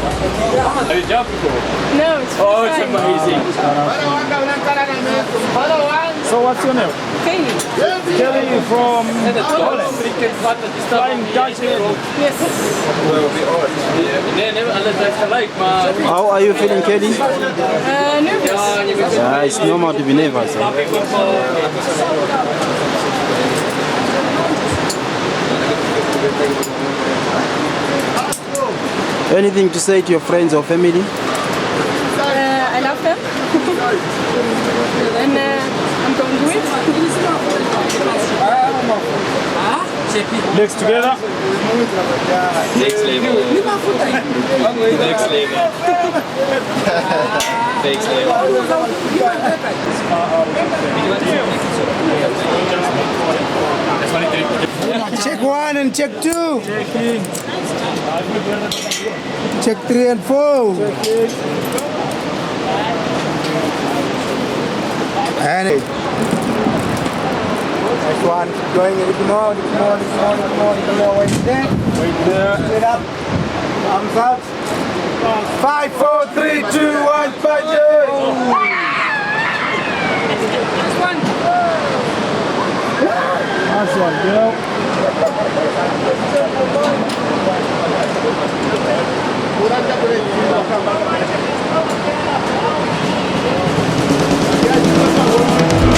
Have you jumped before? No, it's Oh, it's first time. amazing. So what's your name? Kayleigh. Kayleigh from Holland. Flying Dutch lady. Yes. Nee, nee, alles blijft gelijk, maar... How are you feeling, Kayleigh? Nervous. Yeah, it's normal to be nervous. Huh? Anything to say to your friends or family? I love them. And I'm going to do it. Legs together. Next level. Next level. Next level. Check 1 and check 2. Checking. Check 3 and 4. And next one. Going a little more, little more, little more, little more, little more. Wait there. Wait there. Sit up. Arms out. 5, 4, 3, 2, 1, budget. Nice one, girl. Yeah,